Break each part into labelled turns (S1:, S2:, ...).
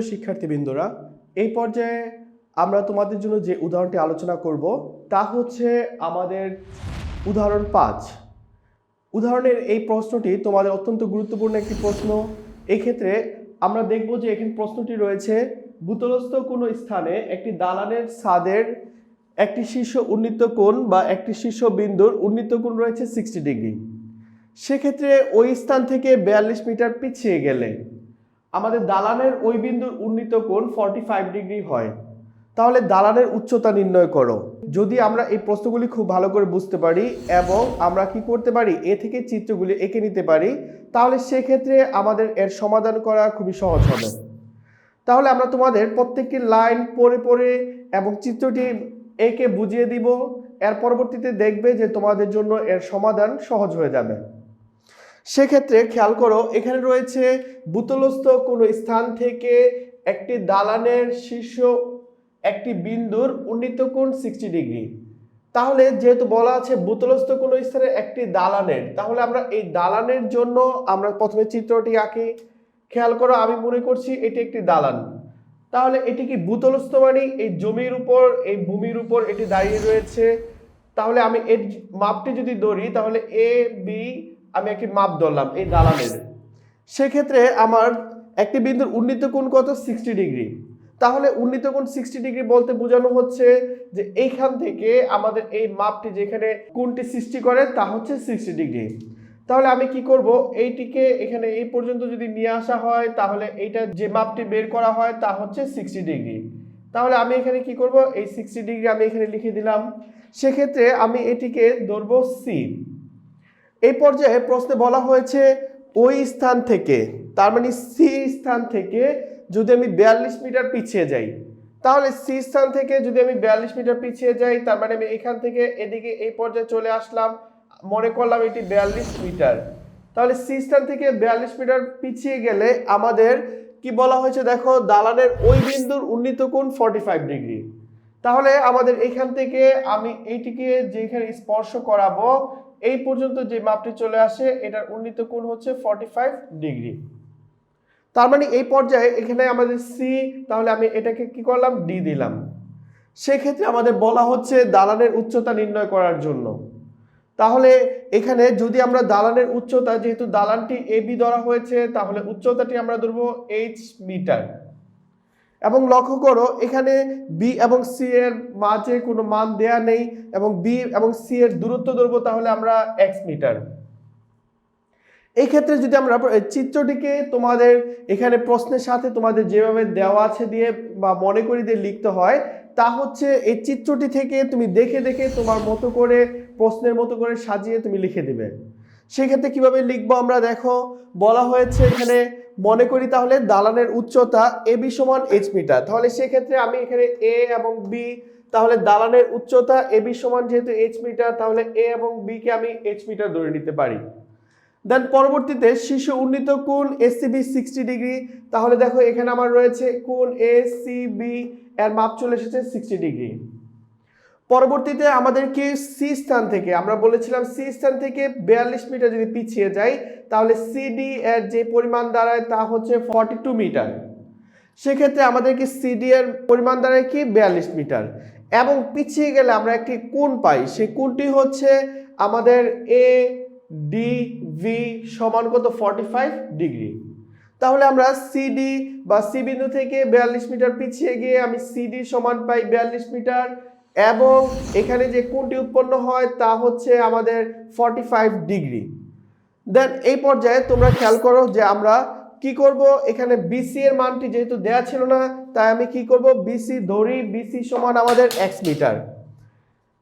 S1: শিক্ষার্থীবৃন্দরা, এই পর্যায়ে আমরা তোমাদের জন্য যে উদাহরণটি আলোচনা করব তা হচ্ছে আমাদের উদাহরণ 5। উদাহরণের এই প্রশ্নটি তোমাদের অত্যন্ত গুরুত্বপূর্ণ একটি প্রশ্ন। এই ক্ষেত্রে আমরা দেখব যে এখানে প্রশ্নটি রয়েছে, ভূতলস্থ কোনো স্থানে একটি দালানের ছাদের একটি শীর্ষ উন্নীত কোণ বা একটি শীর্ষ বিন্দুর উন্নীত কোণ রয়েছে 60 ডিগ্রি। সেক্ষেত্রে ওই স্থান থেকে 42 মিটার পিছিয়ে গেলে আমাদের দালানের ওই বিন্দুর উন্নীত কোণ 45 ডিগ্রি হয়। তাহলে দালানের উচ্চতা নির্ণয় করো। যদি আমরা এই প্রশ্নগুলি খুব ভালো করে বুঝতে পারি এবং আমরা কি করতে পারি, এ থেকে চিত্রগুলি এঁকে নিতে পারি, তাহলে সেক্ষেত্রে আমাদের এর সমাধান করা খুবই সহজ হবে। তাহলে আমরা তোমাদের প্রত্যেকটি লাইন পড়ে পড়ে এবং চিত্রটি এঁকে বুঝিয়ে দিব। এর পরবর্তীতে দেখবে যে তোমাদের জন্য এর সমাধান সহজ হয়ে যাবে। সেক্ষেত্রে খেয়াল করো, এখানে রয়েছে ভূতলস্থ কোনো স্থান থেকে একটি দালানের শীর্ষ একটি বিন্দুর উন্নীত কোণ 60 ডিগ্রি। তাহলে যেহেতু বলা আছে ভূতলস্থ কোনো স্থানে একটি দালানের, তাহলে আমরা এই দালানের জন্য আমরা প্রথমে চিত্রটি আঁকি। খেয়াল করো, আমি মনে করছি এটি একটি দালান। তাহলে এটি কি ভূতলস্থ, মানে এই জমির উপর, এই ভূমির উপর এটি দাঁড়িয়ে রয়েছে। তাহলে আমি এর মাপটি যদি ধরি, তাহলে এ বি আমি একটি মাপ ধরলাম এই দালানের। সেক্ষেত্রে আমার একটি বিন্দুর উন্নীত কোণ কত? 60 ডিগ্রি। তাহলে উন্নীত কোণ 60 ডিগ্রি বলতে বোঝানো হচ্ছে যে এইখান থেকে আমাদের এই মাপটি যেখানে কোণটি সৃষ্টি করে তা হচ্ছে 60 ডিগ্রি। তাহলে আমি কি করব, এইটিকে এখানে এই পর্যন্ত যদি নিয়ে আসা হয়, তাহলে এইটা যে মাপটি বের করা হয় তা হচ্ছে 60 ডিগ্রি। তাহলে আমি এখানে কি করব, এই 60 ডিগ্রি আমি এখানে লিখে দিলাম। সেক্ষেত্রে আমি এটিকে ধরব সি। এই পর্যায়ে প্রশ্নে বলা হয়েছে ওই স্থান থেকে, তার মানে সি স্থান থেকে যদি আমি 42 মিটার পিছিয়ে যাই, তাহলে সি স্থান থেকে যদি আমি 42 মিটার পিছিয়ে যাই, তার মানে আমি এখান থেকে এদিকে এই পর্যায়ে চলে আসলাম, মনে করলাম এটি 42 মিটার। তাহলে সি স্থান থেকে 42 মিটার পিছিয়ে গেলে আমাদের কি বলা হয়েছে দেখো, দালানের ওই বিন্দুর উন্নীত কোণ 45 ডিগ্রি। তাহলে আমাদের এখান থেকে আমি এইটিকে যেখানে স্পর্শ করাবো এই পর্যন্ত যে মাপটি চলে আসে, এটার উন্নীত কোণ হচ্ছে 45 ডিগ্রি। তার মানে এই পর্যায়ে এখানে আমাদের সি, তাহলে আমি এটাকে কি করলাম, ডি দিলাম। সেক্ষেত্রে আমাদের বলা হচ্ছে দালানের উচ্চতা নির্ণয় করার জন্য। তাহলে এখানে যদি আমরা দালানের উচ্চতা, যেহেতু দালানটি এ বি ধরা হয়েছে, তাহলে উচ্চতাটি আমরা ধরবো এইচ মিটার। এবং লক্ষ্য করো, এখানে বি এবং সি এর মাঝে কোনো মান দেয়া নেই, এবং বি এবং সি এর দূরত্ব ধরবো, তাহলে আমরা এক্স মিটার। এই ক্ষেত্রে যদি আমরা চিত্রটিকে তোমাদের এখানে প্রশ্নের সাথে তোমাদের যেভাবে দেওয়া আছে দিয়ে বা মনে করি দিয়ে লিখতে হয়, তা হচ্ছে এই চিত্রটি থেকে তুমি দেখে দেখে তোমার মতো করে প্রশ্নের মতো করে সাজিয়ে তুমি লিখে দেবে। সেক্ষেত্রে কিভাবে লিখবো আমরা দেখো, বলা হয়েছে এখানে মনে করি তাহলে দালানের উচ্চতা এ বি সমান এইচ মিটার। তাহলে সেক্ষেত্রে আমি এখানে এ এবং বি, তাহলে দালানের উচ্চতা এ বি সমান যেহেতু এইচ মিটার, তাহলে এ এবং বি কে আমি এইচ মিটার ধরে নিতে পারি। দেন পরবর্তীতে শীর্ষ উন্নীত কোণ এসিবি 60 ডিগ্রি। তাহলে দেখো এখানে আমার রয়েছে কোণ এসিবি, এর মাপ চলে এসেছে 60 ডিগ্রি। পরবর্তীতে আমাদেরকে সি স্থান থেকে, আমরা বলেছিলাম সি স্থান থেকে 42 মিটার যদি পিছিয়ে যাই, তাহলে সিডি এর যে পরিমাণ দাঁড়ায় তা হচ্ছে 42 মিটার। সেক্ষেত্রে আমাদেরকে সিডি এর পরিমাণ দাঁড়ায় কি 42 মিটার। এবং পিছিয়ে গেলে আমরা একটি কোণ পাই, সেই কোণটি হচ্ছে আমাদের এ ডি ভি সমান কত, 45 ডিগ্রি। তাহলে আমরা সিডি বা সি বিন্দু থেকে 42 মিটার পিছিয়ে গিয়ে আমি সিডি সমান পাই 42 মিটার, এবং এখানে যে কোণটি উৎপন্ন হয় তা হচ্ছে আমাদের 45 ডিগ্রি। দেন এই পর্যায়ে তোমরা খেয়াল করো যে আমরা কি করব, এখানে বিসি এর মানটি যেহেতু দেয়া ছিল না, তাই আমি কি করব, বিসি ধরি, বিসি সমান আমাদের এক্স মিটার।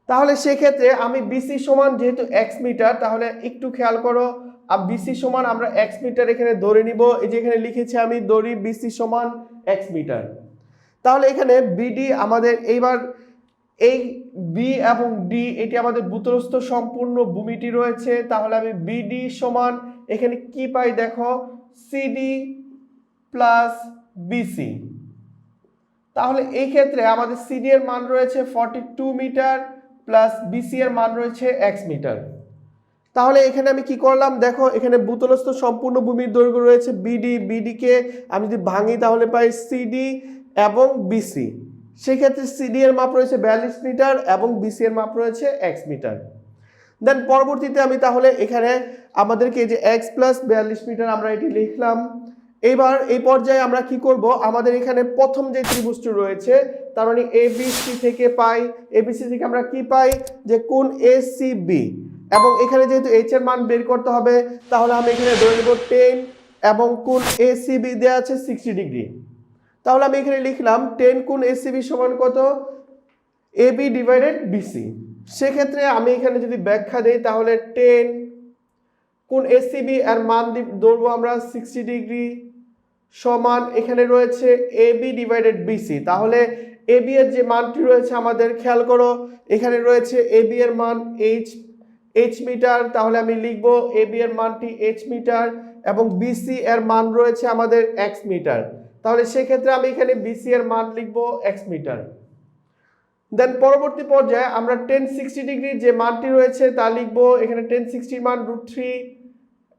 S1: তাহলে সেক্ষেত্রে আমি বিসি সমান যেহেতু এক্স মিটার, তাহলে একটু খেয়াল করো, বিসি সমান আমরা এক্স মিটার এখানে ধরে নিব। এই যে এখানে লিখেছি আমি ধরি বিসি সমান এক্স মিটার। তাহলে এখানে বিডি আমাদের এইবার এই বি এবং ডি এটি আমাদের ভূতলস্থ সম্পূর্ণ ভূমিটি রয়েছে। তাহলে আমি বিডি সমান এখানে কি পাই দেখো, সিডি প্লাস বিসি। তাহলে এই ক্ষেত্রে আমাদের সিডি এর মান রয়েছে 42 মিটার প্লাস বিসি এর মান রয়েছে এক্স মিটার। তাহলে এখানে আমি কি করলাম, দেখো এখানে ভূতলস্থ সম্পূর্ণ ভূমির দৈর্ঘ্য রয়েছে বিডি, বিডিকে আমি যদি ভাঙি তাহলে পাই সিডি এবং বিসি। সেক্ষেত্রে সিডি এর মাপ রয়েছে 42 মিটার এবং বিসি এর মাপ রয়েছে x মিটার। দেন পরবর্তীতে আমি তাহলে এখানে আমাদেরকে যে x প্লাস 42 মিটার আমরা এটি লিখলাম। এবার এই পর্যায়ে আমরা কি করব, আমাদের এখানে প্রথম যে ত্রিভুজটি রয়েছে তার মানে এবিসি থেকে পাই, এবিসি থেকে আমরা কি পাই যে কোণ এসিবি, এবং এখানে যেহেতু এইচ এর মান বের করতে হবে তাহলে আমি এখানে ধরে নেব 10 এবং কোণ এসিবি দেওয়া আছে 60 ডিগ্রি। তাহলে আমি এখানে লিখলাম 10 কোণ এসিবি সমান কত, এবি ডিভাইডেড বিসি। সেক্ষেত্রে আমি এখানে যদি ব্যাখ্যা দেই তাহলে 10 কোণ এসিবি এর মান ধরবো আমরা 60 ডিগ্রি সমান এখানে রয়েছে এবি ডিভাইডেড বিসি। তাহলে এবি এর যে মানটি রয়েছে আমাদের খেয়াল করো, এখানে রয়েছে এবি এর মান এইচ মিটার, তাহলে আমি লিখবো এবি এর মানটি এইচ মিটার এবং বিসি এর মান রয়েছে আমাদের এক্স মিটার। তাহলে সেক্ষেত্রে আমি এখানে বিসি এর মান লিখবো এক্স মিটার। দেন পরবর্তী পর্যায়ে আমরা 1060 ডিগ্রি যে মানটি রয়েছে তা লিখবো, এখানে 1060 মান √3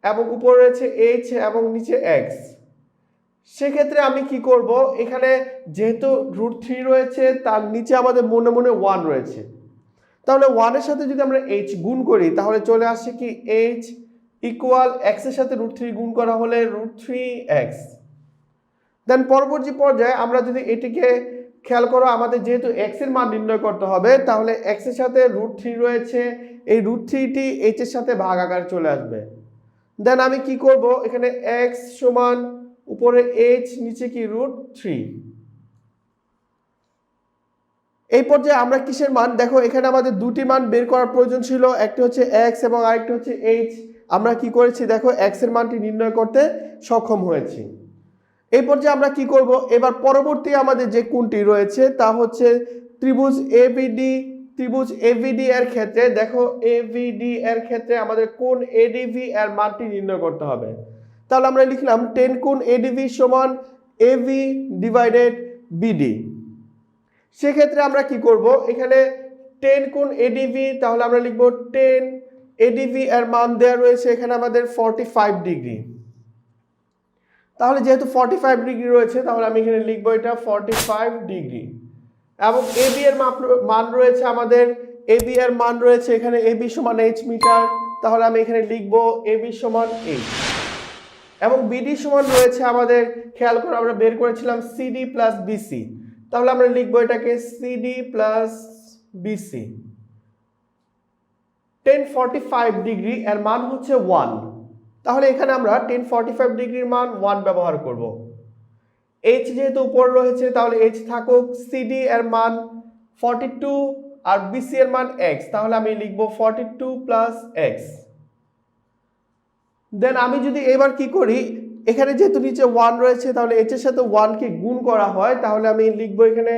S1: এবং উপরে রয়েছে এইচ এবং নিচে এক্স। সেক্ষেত্রে আমি কি করব, এখানে যেহেতু √3 রয়েছে তার নিচে আমাদের মনে মনে 1 রয়েছে, তাহলে 1 এর সাথে যদি আমরা h গুণ করি তাহলে চলে আসে কি h ইকুয়াল x এর সাথে √3 গুণ করা হলে √3x। দেন পরবর্তী পর্যায়ে আমরা যদি এটিকে খেয়াল করো, আমাদের যেহেতু x এর মান নির্ণয় করতে হবে তাহলে x এর সাথে √3 রয়েছে, এই √3টি h এর সাথে ভাগ আকারে চলে আসবে। দেন আমি কি করব, এখানে x সমান উপরে h নিচে কি √3। এই পর্যায়ে আমরা কিসের মান, দেখো এখানে আমাদের দুটি মান বের করার প্রয়োজন ছিল, একটি হচ্ছে x এবং আরেকটি হচ্ছে h। আমরা কি করেছি, দেখো x এর মানটি নির্ণয় করতে সক্ষম হয়েছি। এই পর্যায়ে আমরা কি করব, এবার পরবর্তী আমাদের যে কোণটি রয়েছে তা হচ্ছে ত্রিভুজ এবিডি। ত্রিভুজ এবিডি এর ক্ষেত্রে দেখো এবিডি এর ক্ষেত্রে আমাদের কোণ এডিভি এর মানটি নির্ণয় করতে হবে। তাহলে আমরা লিখলাম 10 কোণ এডিভি সমান এবি ডিভাইডেড বিডি। সেক্ষেত্রে আমরা কি করব, এখানে 10 কোণ এডিভি, তাহলে আমরা লিখব 10 এডিভি এর মান দেওয়া রয়েছে এখানে আমাদের 45 ডিগ্রি। তাহলে যেহেতু 45 ডিগ্রি রয়েছে তাহলে আমি এখানে লিখবো এটা 45 ডিগ্রি। এবং এবি এর মান রয়েছে আমাদের, এবি এর মান রয়েছে এখানে এবি সমান এইচ মিটার, তাহলে আমি এখানে লিখবো এবি সমান এইচ। এবং বিডি সমান রয়েছে আমাদের, খেয়াল করে আমরা বের করেছিলাম সিডি প্লাস বিসি, তাহলে আমরা লিখবো এটাকে সিডি প্লাস বিসি। 1045 ডিগ্রি এর মান হচ্ছে 1, তাহলে এখানে আমরা 1045 ডিগ্রির মান 1 ব্যবহার করব। h যেহেতু উপরে রয়েছে তাহলে h থাকুক, সিডি এর মান 42 আর বিসি এর মান x, তাহলে আমি লিখব 42 প্লাস x। দেন আমি যদি এবার কি করি, এখানে যেহেতু নিচে 1 রয়েছে তাহলে h এর সাথে 1 কে গুণ করা হয়, তাহলে আমি লিখব এখানে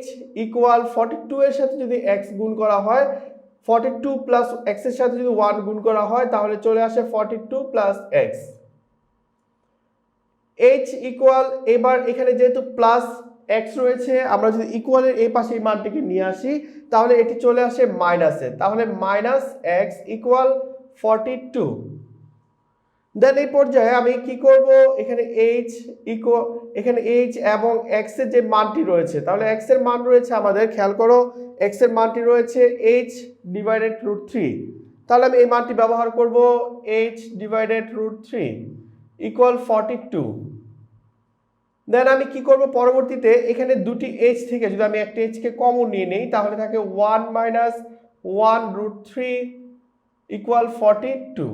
S1: h ইকুয়াল 42 এর সাথে যদি x গুণ করা হয়, 42 প্লাস x এর সাথে যদি 1 গুণ করা হয় তাহলে চলে আসে 42 প্লাস x। h ইকুয়াল, এবার এখানে যেহেতু প্লাস x রয়েছে আমরা যদি ইকুয়ালের এই পাশে এই মানটিকে নিয়ে আসি তাহলে এটি চলে আসে মাইনাসে, তাহলে মাইনাস x ইকুয়াল 42। দেন এই পর্যায়ে আমি কি করব, এখানে এখানে h এবং x এর যে মানটি রয়েছে, তাহলে x এর মান রয়েছে আমাদের, খেয়াল করো x এর মানটি রয়েছে h ডিভাইডেড √3, তাহলে আমি এই মানটি ব্যবহার করব h ডিভাইডেড √3 ইকুয়াল 42। দেন আমি কি করব, পরবর্তীতে এখানে দুটি h থেকে যদি আমি একটা h কে কমন নিয়ে নেই তাহলে থাকে 1 মাইনাস 1 √3 ইকুয়াল 42।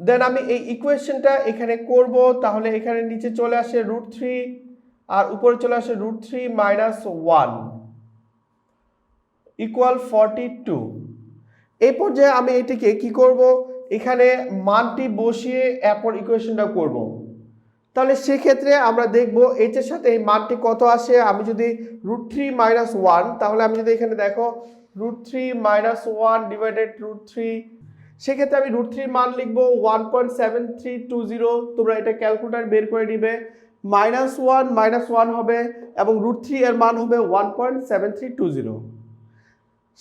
S1: দেন আমি এই ইকুয়েশনটা এখানে করব, তাহলে এখানে নিচে চলে আসে √3 আর উপরে চলে আসে √3 মাইনাস 1 ইকুয়াল 42। এই পর্যায়ে আমি এটিকে কি করব, এখানে মানটি বসিয়ে এরপর ইকুয়েশনটা করব। তাহলে সেক্ষেত্রে আমরা দেখব h এর সাথে এই মানটি কত আসে। আমি যদি √3 মাইনাস 1, তাহলে আমি যদি এখানে দেখো √3 মাইনাস 1 ডিভাইডেড √3, সেক্ষেত্রে আমি √3 মান লিখবো 1.7320। তোমরা এটা ক্যালকুলেটর বের করে নিবে, -1 হবে এবং √3 এর মান হবে 1.7320।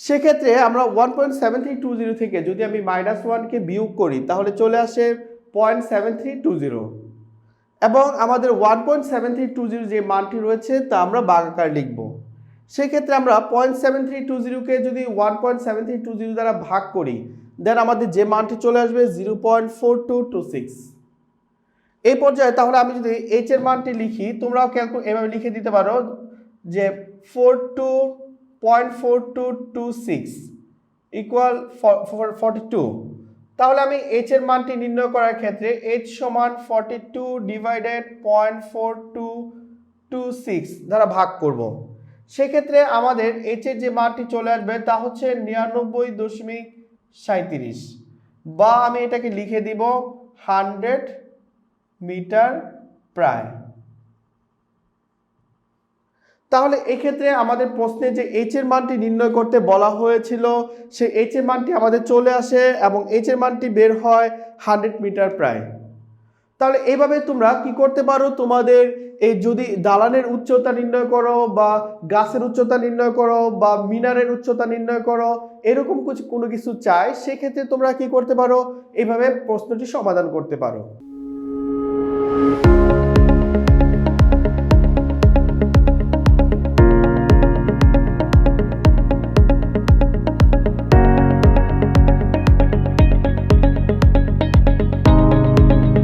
S1: সেক্ষেত্রে আমরা 1.7320 থেকে যদি আমি -1কে বিয়োগ করি তাহলে চলে আসে 0.7320 এবং আমাদের 1.7320 যে মানটি রয়েছে তা আমরা ভাগাকার লিখব। সেক্ষেত্রে আমরা 0.7320কে যদি 1.7320 দ্বারা ভাগ করি দেন আমাদের যে মানটি চলে আসবে 0.4226। এই পর্যায়ে তাহলে আমি যদি এইচ এর মানটি লিখি, তোমরাও এভাবে লিখে দিতে পারো যে 0.4226 ইকুয়াল 42। তাহলে আমি এইচ এর মানটি নির্ণয় করার ক্ষেত্রে এইচ সমান 42 ডিভাইডেড 0.4226 দ্বারা ভাগ করব। সেক্ষেত্রে আমাদের এইচ এর যে মানটি চলে আসবে তা হচ্ছে 99.37 বা আমি এটাকে লিখে দিব 100 মিটার প্রায়। তাহলে এক্ষেত্রে আমাদের প্রশ্নে যে এইচ এর মানটি নির্ণয় করতে বলা হয়েছিল সেই এইচ এর মানটি আমাদের চলে আসে এবং এইচ এর মানটি বের হয় 100 মিটার প্রায়। তাহলে এইভাবে তোমরা কি করতে পারো, তোমাদের এই যদি দালানের উচ্চতা নির্ণয় করো বা গাছের উচ্চতা নির্ণয় করো বা মিনারের উচ্চতা নির্ণয় করো, এরকম কোনো কিছু চাই, সেক্ষেত্রে তোমরা কি করতে পারো, এইভাবে প্রশ্নটি সমাধান করতে পারো।